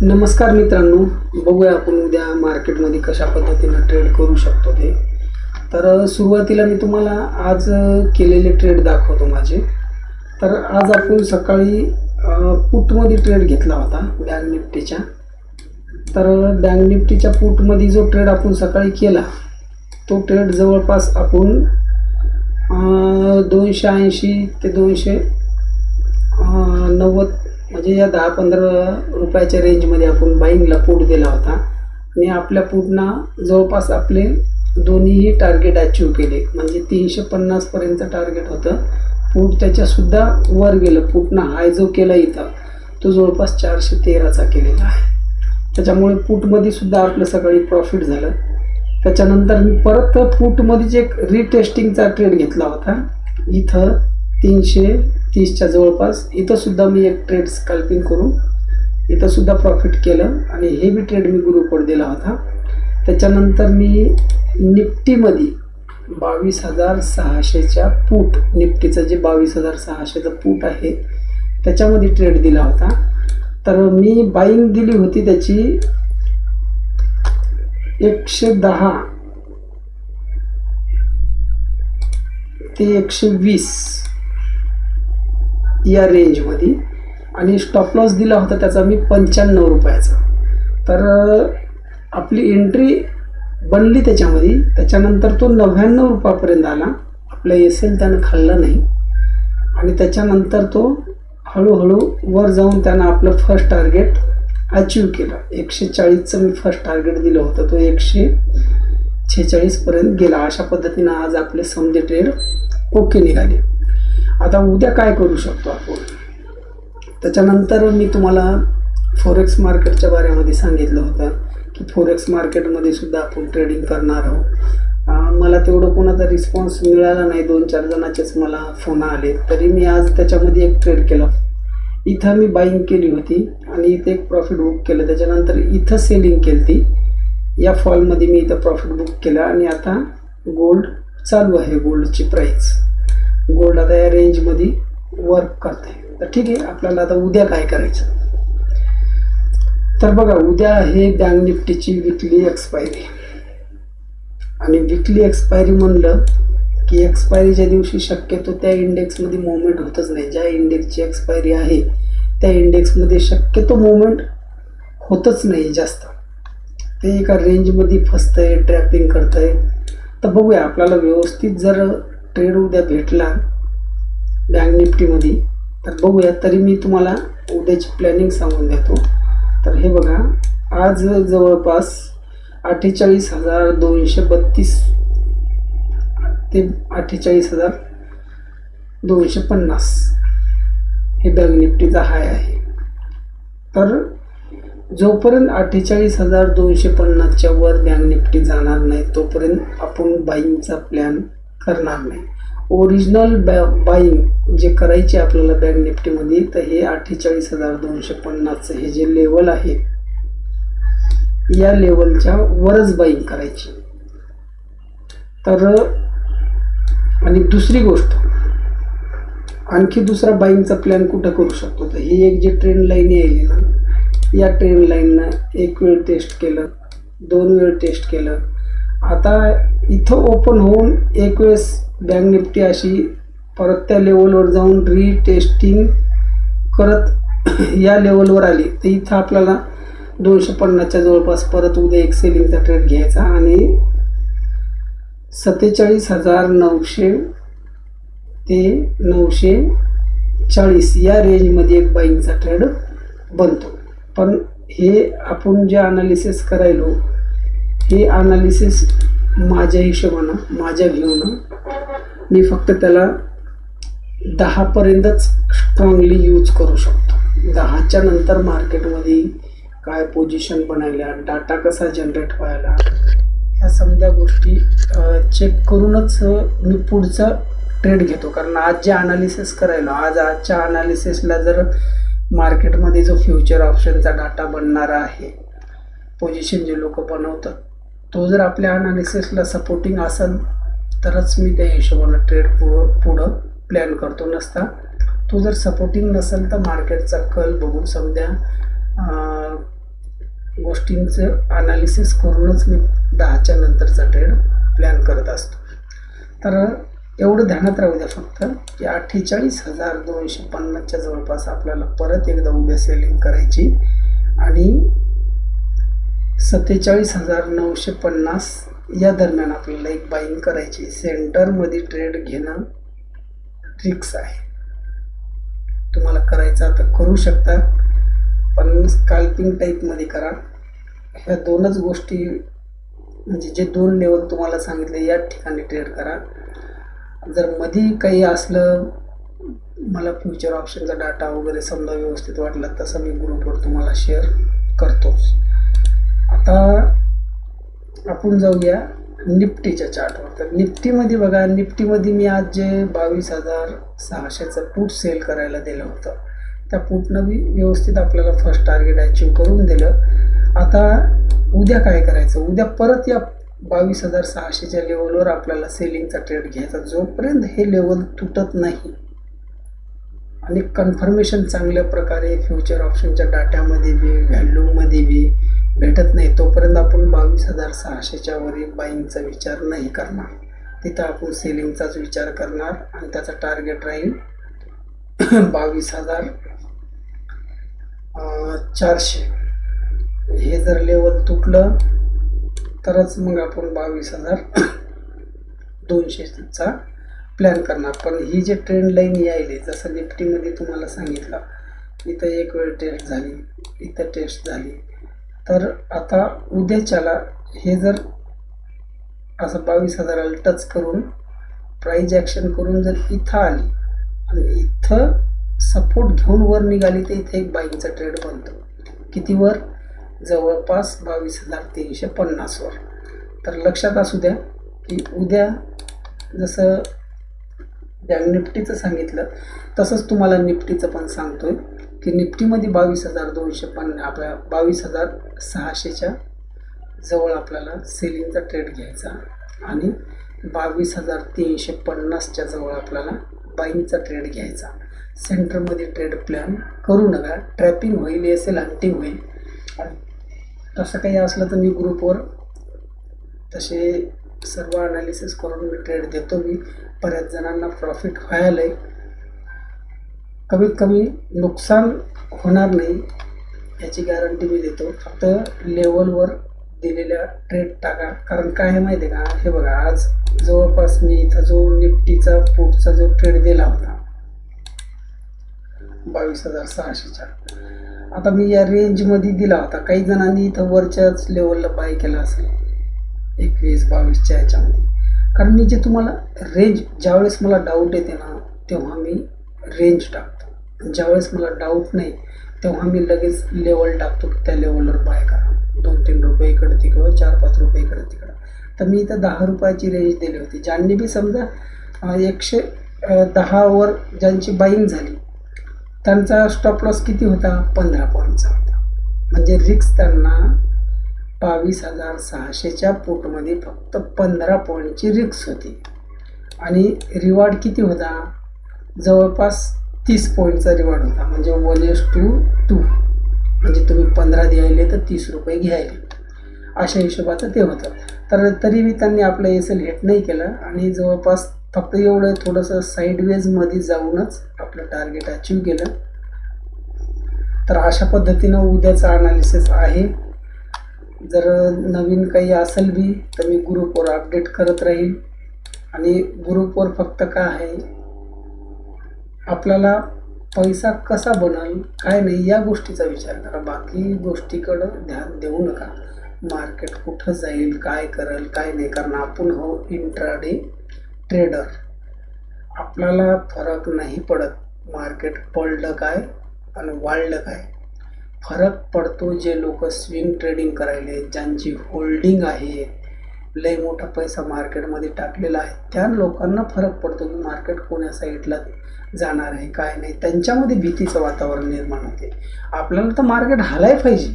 नमस्कार मित्रांनो, बघूया आपण उद्या मार्केटमध्ये कशा पद्धतीनं ट्रेड करू शकतो ते. तर सुरुवातीला मी तुम्हाला आज केलेले ट्रेड दाखवतो माझे. तर आज आपण सकाळी पुटमध्ये ट्रेड घेतला होता बँक निफ्टीच्या. तर बँक निफ्टीच्या पुटमध्ये जो ट्रेड आपण सकाळी केला तो ट्रेड जवळपास आपण 280 ते 290 म्हणजे या 10-15 रुपयाच्या रेंजमध्ये आपण बाईंगला पुट दिला होता आणि आपल्या पुटना जवळपास आपले दोन्हीही टार्गेट अचीव केले. म्हणजे 350 पर्यंत टार्गेट होतं, पुट त्याच्यासुद्धा वर गेलं. पुटना हाय जो केला इथं तो जवळपास 413चा केलेला आहे. त्याच्यामुळे पुटमध्ये सुद्धा आपलं सकाळी प्रॉफिट झालं. त्याच्यानंतर मी परत पुटमध्येच एक रिटेस्टिंगचा ट्रेड घेतला होता इथं 330च्या जवळपास. इथं सुद्धा मी एक ट्रेड स्कॅल्पिंग करून इथं सुद्धा प्रॉफिट केलं आणि हे बी ट्रेड मी ग्रुपवर दिला होता. त्याच्यानंतर मी निफ्टीमध्ये 22,600च्या पूट, निफ्टीचं जे 22,600चं पूट आहे त्याच्यामध्ये ट्रेड दिला होता. तर मी बाईंग दिली होती त्याची 110 ते 120 या रेंजमध्ये आणि स्टॉप लॉस दिला होता त्याचा मी 95 रुपयाचा. तर आपली एंट्री बनली त्याच्यामध्ये. त्याच्यानंतर तो 99 रुपयापर्यंत आला. आपला एल त्यानं खाल्लं नाही आणि त्याच्यानंतर तो हळूहळू वर जाऊन त्यानं आपलं फर्स्ट टार्गेट अचीव केलं. 140चं मी फर्स्ट टार्गेट दिलं होतं, तो 146 पर्यंत गेला. अशा पद्धतीनं आज आपले समजे ट्रेड ओके निघाले. आता उद्या काय करू शकतो आपण, त्याच्यानंतर मी तुम्हाला फॉरेक्स मार्केटच्या बारेमध्ये सांगितलं होतं की फॉरेक्स मार्केटमध्ये सुद्धा आपण ट्रेडिंग करणार आहोत. मला तेवढं कोणाचा रिस्पॉन्स मिळाला नाही, 2-4 जणांचेच मला फोन आले. तरी मी आज त्याच्यामध्ये एक ट्रेड केला. इथं मी बाईंग केली होती आणि इथे एक प्रॉफिट बुक केलं. त्याच्यानंतर इथं सेलिंग केली ती. या फॉलमध्ये मी इथं प्रॉफिट बुक केलं आणि आता गोल्ड चालू आहे. गोल्डची प्राईस, गोल्ड आता या रेंजमध्ये वर्क करत आहे. तर ठीक आहे, आपल्याला आता उद्या काय करायचं. तर बघा, उद्या आहे बँक निफ्टीची विकली एक्सपायरी आणि विकली एक्सपायरी म्हणलं की एक्सपायरीच्या दिवशी शक्यतो त्या इंडेक्समध्ये मुवमेंट होतच नाही. ज्या इंडेक्सची एक्सपायरी आहे त्या इंडेक्समध्ये शक्यतो मुवमेंट होतच नाही जास्त. ते एका रेंजमध्ये फसतं आहे, ट्रॅपिंग करतं आहे. तर बघूया, आपल्याला व्यवस्थित जर ट्रेड उद्या भेटला बँक निफ्टीमध्ये तर बघूया. तरी मी तुम्हाला उद्याची प्लॅनिंग सांगून देतो. तर हे बघा, आज जवळपास 48,232 ते 48,250 हे बँक निफ्टीचा हाय आहे. तर जोपर्यंत 48,250च्या वर बँक निफ्टी जाणार नाही तोपर्यंत आपण बाईंगचा प्लॅन करणार नाही. ओरिजिनल बाईंग जे करायचे आपल्याला बँक निफ्टीमध्ये, तर हे 48,250चं हे जे लेवल आहे या लेवलच्या वरच बाईंग करायची. तर आणि दुसरी गोष्ट, आणखी दुसरा बाईंगचा प्लॅन कुठं करू शकतो. तर ही एक जे ट्रेंड लाईन येईल ना, या ट्रेंड लाईननं एक वेळ टेस्ट केलं, 2 वेळ टेस्ट केलं. आता इथं ओपन होऊन एक वेळेस बँक निफ्टी अशी परत त्या लेवलवर जाऊन रिटेस्टिंग करत या लेवलवर आली तर इथं आपल्याला 250च्या जवळपास परत उद्या एक सेलिंगचा ट्रेड घ्यायचा आणि 47,900 ते 940 या रेंजमध्ये एक बाईंगचा ट्रेड बनतो. पण हे आपण जे अनालिसिस करायलो, हे अनालिसिस माझ्या हिशोबानं, माझ्या व्ह्यूनं मी फक्त त्याला 10 पर्यंतच स्ट्रॉंगली यूज करू शकतो. 10च्या नंतर मार्केटमध्ये काय पोझिशन बनायला, डाटा कसा जनरेट व्हायला, ह्या समजा गोष्टी चेक करूनच मी पुढचा ट्रेड घेतो. कारण आज जे अनालिसिस करायला, आजच्या अनालिसिसला जर मार्केटमध्ये जो फ्युचर ऑप्शनचा डाटा बनणारा आहे, पोझिशन जे लोक बनवतात, तो जर आपल्या अनालिसिसला सपोर्टिंग असेल तरच मी त्या हिशोबानं ट्रेड पुढं प्लॅन करतो. नसता तो जर सपोर्टिंग नसेल तर मार्केटचा कल बघून समजा गोष्टींचं अनालिसिस करूनच मी 10च्या नंतरचा ट्रेड प्लॅन करत असतो. तर एवढं ध्यानात राहू द्या फक्त की 48,250च्या जवळपास आपल्याला परत एकदा उद्या सेलिंग करायची आणि 47,950 या दरम्यान आपल्याला एक बाईंग करायची. सेंटरमध्ये ट्रेड घेणं ट्रिक्स आहे, तुम्हाला करायचं तर करू शकता, पण स्कॅल्पिंग टाईपमध्ये करा. ह्या दोनच गोष्टी म्हणजे जे 2 लेवल तुम्हाला सांगितले या ठिकाणी ट्रेड करा. जर मध्ये काही असलं, मला फ्युचर ऑप्शनचा डाटा वगैरे समजा व्यवस्थित वाटला तसं मी ग्रुपवर तुम्हाला शेअर करतोच. आता आपण जाऊया निफ्टीच्या चार्टवर. तर निफ्टीमध्ये बघा, निफ्टीमध्ये मी आज जे 22,600चं पुट सेल करायला दिलं होतं, त्या पुटनं मी व्यवस्थित आपल्याला फर्स्ट टार्गेट अचीव करून दिलं. आता उद्या काय करायचं, उद्या परत या 22,600च्या लेवलवर आपल्याला सेलिंगचा ट्रेड घ्यायचा. जोपर्यंत हे लेवल तुटत नाही आणि कन्फर्मेशन चांगल्या प्रकारे फ्युचर ऑप्शनच्या डाट्यामध्ये बी व्हॅल्यूमध्ये बी भेटत नाही, तोपर्यंत आपण 22,600च्या वर बाईंगचा विचार नाही करणार. तिथं आपण सेलिंगचाच विचार करणार आणि त्याचा टार्गेट राहील 22,400. हे जर लेवल तुटलं तरच मग आपण 22,200चा प्लॅन करणार. पण ही जे ट्रेंड लाईन यायली, जसं निफ्टीमध्ये तुम्हाला सांगितलं, इथं एक वेळ टेस्ट झाली, इथं टेस्ट झाली, तर आता उद्याच्याला हे जर असं 22,000ला टच करून प्राईज ॲक्शन करून जर इथं आली आणि इथं सपोर्ट घेऊन वर निघाली तर इथे एक बाईंगचा ट्रेड बनतो. कितीवर? जवळपास 22,350वर. तर लक्षात असू द्या की उद्या जसं बँक निफ्टीचं सांगितलं तसंच तुम्हाला निफ्टीचं पण सांगतोय की निफ्टीमध्ये 22,250 आपल्या 22,600च्या जवळ आपल्याला सेलिंगचा ट्रेड घ्यायचा आणि 22,350च्या जवळ आपल्याला बाईंगचा ट्रेड घ्यायचा. सेंटरमध्ये ट्रेड प्लॅन करू नका, ट्रॅपिंग होईल, असेल हंटिंग होईल. तसं काही असलं तर मी ग्रुपवर तसे सर्व अनालिसिस करून मी ट्रेड देतो. मी बऱ्याच जणांना प्रॉफिट व्हायला आहे, कमीत कमी नुकसान होणार नाही याची गॅरंटी मी देतो. फक्त लेवलवर दिलेल्या ट्रेड टाका. कारण काय आहे माहिती आहे का, हे बघा आज जवळपास मी इथं जो निफ्टीचा पुटचा जो ट्रेड दिला होता 22,600च्या, आता मी या रेंजमध्ये दिला होता. काही जणांनी इथं वरच्याच लेवलला बाय केला असेल 21-22च्या ह्याच्यामध्ये. कारण मी जे तुम्हाला रेंज, ज्यावेळेस मला डाऊट येते ना तेव्हा मी रेंज टाकतो, ज्यावेळेस मला डाऊट नाही तेव्हा मी लगेच लेवल टाकतो की त्या लेवलवर बाय करा. 2-3 रुपये इकडं तिकडं, 4-5 रुपये इकडं तिकडं. तर मी इथं 10 रुपयाची रेंज दिली होती. ज्यांनी बी समजा 110वर ज्यांची बाईंग झाली त्यांचा स्टॉप लॉस किती होता? 15 पॉईंटचा होता. म्हणजे रिक्स त्यांना 22,600च्या पुटमध्ये फक्त 15 पॉईंटची रिक्स होती आणि रिवॉर्ड किती होता? जवळपास 30 पॉईंटचा रिवॉर्ड होता. म्हणजे 1:2, म्हणजे तुम्ही 15 द्यायले तर 30 रुपये घ्यायले, अशा हिशोबाचं ते होतं. तर तरीही त्यांनी आपलं एसएल हिट नाही केलं आणि जवळपास फक्त एवढं थोडंसं साईडवेजमध्ये जाऊनच आपलं टार्गेट अचीव केलं. तर अशा पद्धतीनं उद्याचं अनालिसिस आहे. जर नवीन काही असेल बी तर मी ग्रुपवर अपडेट करत राहील. आणि ग्रुपवर फक्त काय आहे, आपल्याला पैसा कसा बनल काय नाही या गोष्टीचा विचार करा, बाकी गोष्टीकडं ध्यान देऊ नका. मार्केट कुठं जाईल, काय करेल, काय नाही. कारण आपण हो इंट्राडे ट्रेडर, आपल्याला फरक नाही पडत मार्केट पडलं काय आणि वाढलं काय. फरक पडतो जे लोक स्विंग ट्रेडिंग करायले, ज्यांची होल्डिंग आहे, लय मोठा पैसा मार्केटमध्ये टाकलेला आहे, त्या लोकांना फरक पडतो की मार्केट कोण्या साईडला जाणार आहे काय नाही. त्यांच्यामध्ये भीतीचं वातावरण निर्माण होते. आपल्याला तर मार्केट हालाय पाहिजे,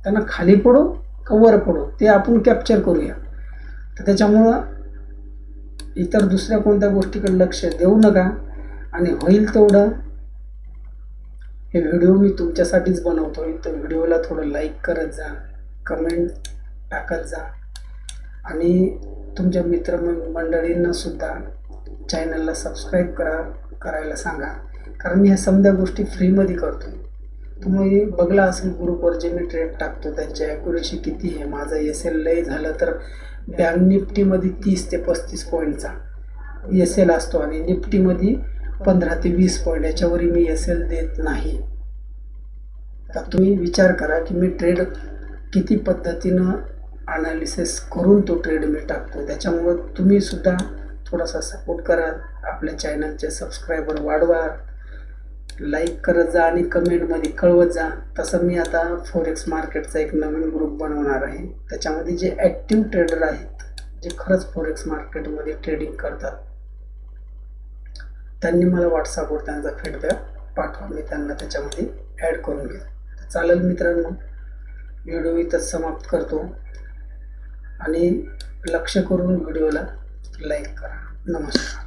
त्यांना खाली पडो का वर पडो ते आपण कॅप्चर करूया. तर त्याच्यामुळं इतर दुसऱ्या कोणत्या गोष्टीकडे लक्ष देऊ नका आणि होईल तेवढं हे व्हिडिओ मी तुमच्यासाठीच बनवतोय, तर व्हिडिओला थोडं लाईक करत जा, कमेंट टाकत जा आणि तुमच्या मित्रमंडळींना सुद्धा चॅनलला सबस्क्राईब करायला सांगा. कारण मी ह्या समध्या गोष्टी फ्रीमध्ये करतो. तुम्ही बघला असेल ग्रुपवर जे मी ट्रेड टाकतो त्यांची ॲक्युरेसी किती आहे. माझं SL लय झालं तर बँक निफ्टीमध्ये 30 ते 35 पॉईंटचा SL असतो आणि निफ्टीमध्ये 15 ते 20 पॉईंट, याच्यावर मी SL देत नाही. तर तुम्ही विचार करा की मी ट्रेड किती पद्धतीनं अनालिसिस करून तो ट्रेड मी टाकतो. त्याच्यामुळं तुम्ही सुद्धा थोडासा सपोर्ट करा, आपल्या चॅनलचे सबस्क्रायबर वाढवा, लाईक करत जा आणि कमेंटमध्ये कळवत जा. तसं मी आता फॉरेक्स मार्केटचा एक नवीन ग्रुप बनवणार आहे. त्याच्यामध्ये जे ॲक्टिव्ह ट्रेडर आहेत, जे खरंच फॉरेक्स मार्केटमध्ये ट्रेडिंग करतात, त्यांनी मला व्हॉट्सअपवर त्यांचा फीडबॅक पाठवा, मी त्यांना त्याच्यामध्ये ॲड करून घेतो. चालेल मित्रांनो, व्हिडिओ इथंच समाप्त करतो आणि लक्ष करून व्हिडिओला लाईक करा. नमस्कार.